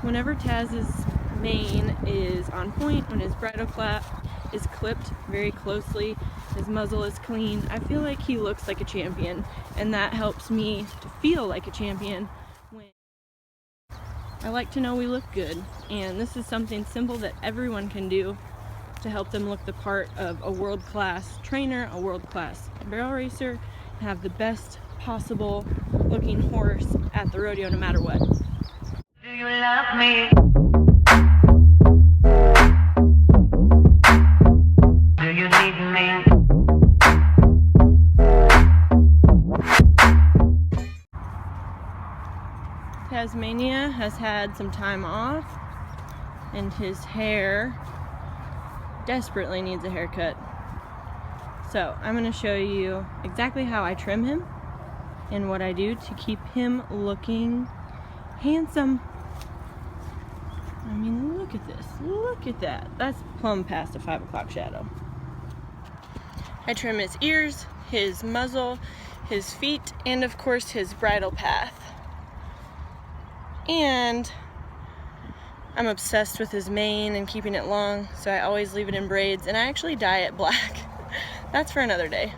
whenever Taz's mane is on point, when his bridle flap is clipped very closely, his muzzle is clean, I feel like he looks like a champion, and that helps me to feel like a champion. When I like to know we look good, and this is something simple that everyone can do to help them look the part of a world-class trainer, a world-class barrel racer, and have the best possible looking horse at the rodeo no matter what. Do you love me? Do you need me? Tasmania has had some time off, and his hair desperately needs a haircut. So I'm going to show you exactly how I trim him and what I do to keep him looking handsome. I mean, look at this. Look at that. That's plumb past a 5 o'clock shadow. I trim his ears, his muzzle, his feet, and of course his bridle path. And I'm obsessed with his mane and keeping it long, so I always leave it in braids, and I actually dye it black. That's for another day.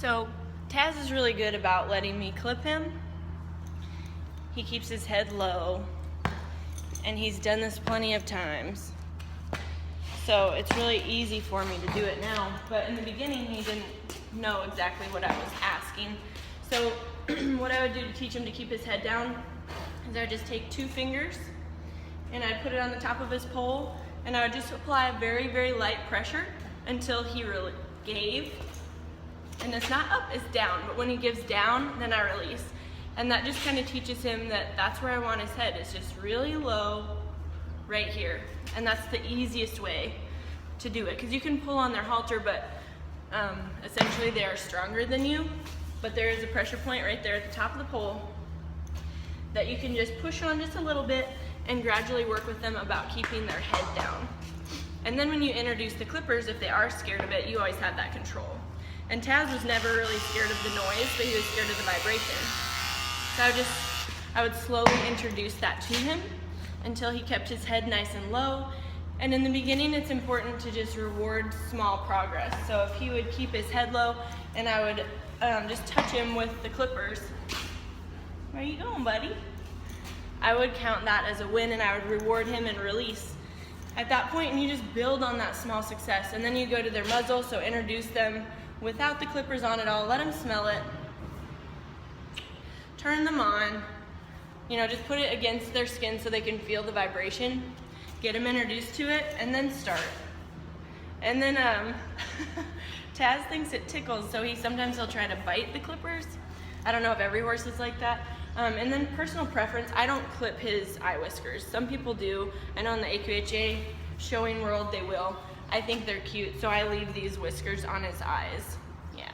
So Taz is really good about letting me clip him. He keeps his head low, and he's done this plenty of times. So it's really easy for me to do it now, but in the beginning he didn't know exactly what I was asking. So what I would do to teach him to keep his head down is I would just take 2 fingers and I'd put it on the top of his pole, and I would just apply a very, very light pressure until he really gave. And it's not up, it's down, but when he gives down, then I release. And that just kind of teaches him that that's where I want his head. It's just really low right here. And that's the easiest way to do it, because you can pull on their halter, but essentially they are stronger than you. But there is a pressure point right there at the top of the pole that you can just push on just a little bit and gradually work with them about keeping their head down. And then when you introduce the clippers, if they are scared of it, you always have that control. And Taz was never really scared of the noise, but he was scared of the vibration. So I would slowly introduce that to him until he kept his head nice and low. And in the beginning, it's important to just reward small progress. So if he would keep his head low and I would just touch him with the clippers, where are you going, buddy? I would count that as a win, and I would reward him and release at that point, and you just build on that small success. And then you go to their muzzle, so introduce them without the clippers on at all, let them smell it, turn them on, you know, just put it against their skin so they can feel the vibration, get them introduced to it, and then start. And then Taz thinks it tickles, so sometimes he'll try to bite the clippers. I don't know if every horse is like that. And then personal preference, I don't clip his eye whiskers. Some people do. I know in the AQHA showing world they will. I think they're cute, so I leave these whiskers on his eyes. Yeah.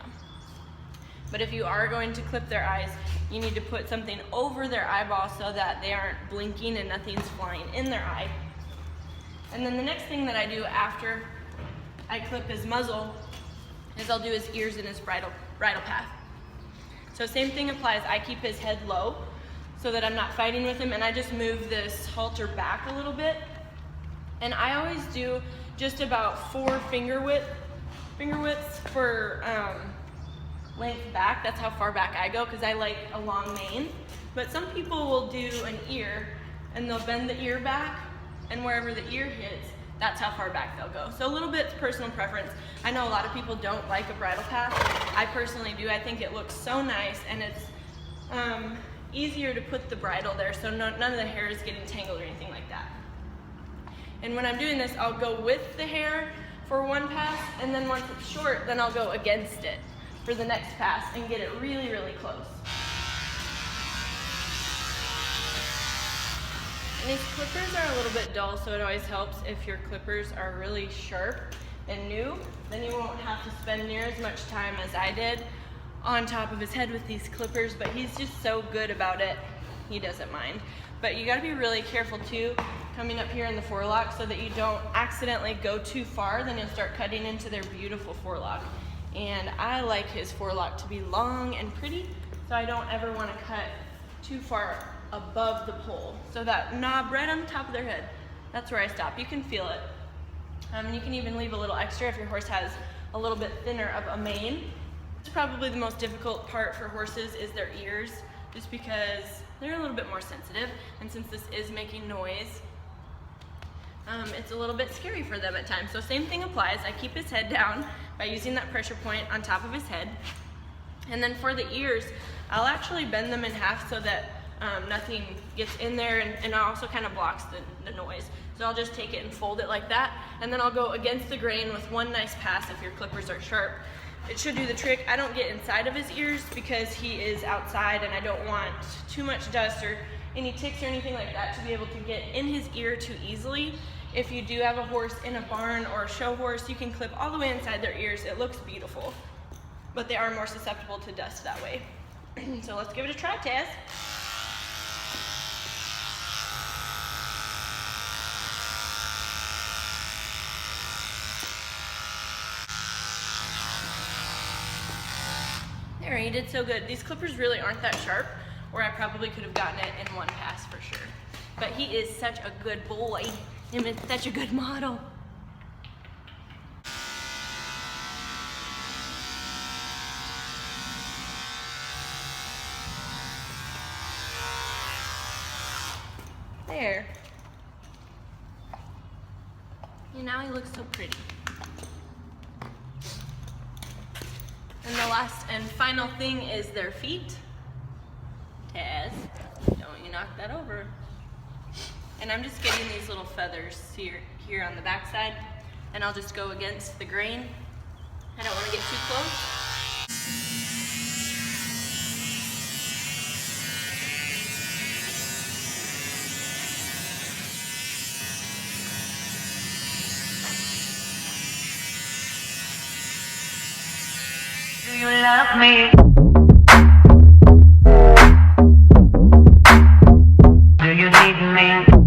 But if you are going to clip their eyes, you need to put something over their eyeball so that they aren't blinking and nothing's flying in their eye. And then the next thing that I do after I clip his muzzle is I'll do his ears and his bridle path. So same thing applies. I keep his head low so that I'm not fighting with him, and I just move this halter back a little bit. And I always do just about 4 finger widths for length back. That's how far back I go because I like a long mane. But some people will do an ear and they'll bend the ear back, and wherever the ear hits, that's how far back they'll go. So a little bit's personal preference. I know a lot of people don't like a bridle path. I personally do. I think it looks so nice, and it's easier to put the bridle there so none of the hair is getting tangled or anything like that. And when I'm doing this, I'll go with the hair for one pass, and then once it's short, then I'll go against it for the next pass and get it really, really close. And these clippers are a little bit dull, so it always helps if your clippers are really sharp and new. Then you won't have to spend near as much time as I did on top of his head with these clippers, but he's just so good about it, he doesn't mind. But you gotta be really careful too, coming up here in the forelock so that you don't accidentally go too far, then you'll start cutting into their beautiful forelock. And I like his forelock to be long and pretty, so I don't ever wanna cut too far above the pole. So that knob right on the top of their head, that's where I stop. You can feel it. You can even leave a little extra if your horse has a little bit thinner of a mane. It's probably the most difficult part for horses is their ears, just because they're a little bit more sensitive, and since this is making noise, it's a little bit scary for them at times. So same thing applies. I keep his head down by using that pressure point on top of his head. And then for the ears, I'll actually bend them in half so that nothing gets in there, and it also kind of blocks the noise. So I'll just take it and fold it like that, and then I'll go against the grain with one nice pass if your clippers are sharp. It should do the trick. I don't get inside of his ears because he is outside and I don't want too much dust or any ticks or anything like that to be able to get in his ear too easily. If you do have a horse in a barn or a show horse, you can clip all the way inside their ears. It looks beautiful, but they are more susceptible to dust that way. So let's give it a try, Taz. There, he did so good. These clippers really aren't that sharp, or I probably could have gotten it in one pass for sure. But he is such a good boy. Him is such a good model. There. And now he looks so pretty. And the last and final thing is their feet. Taz, don't you knock that over. And I'm just getting these little feathers here on the back side, and I'll just go against the grain. I don't want to get too close. Do you love me? Do you need me?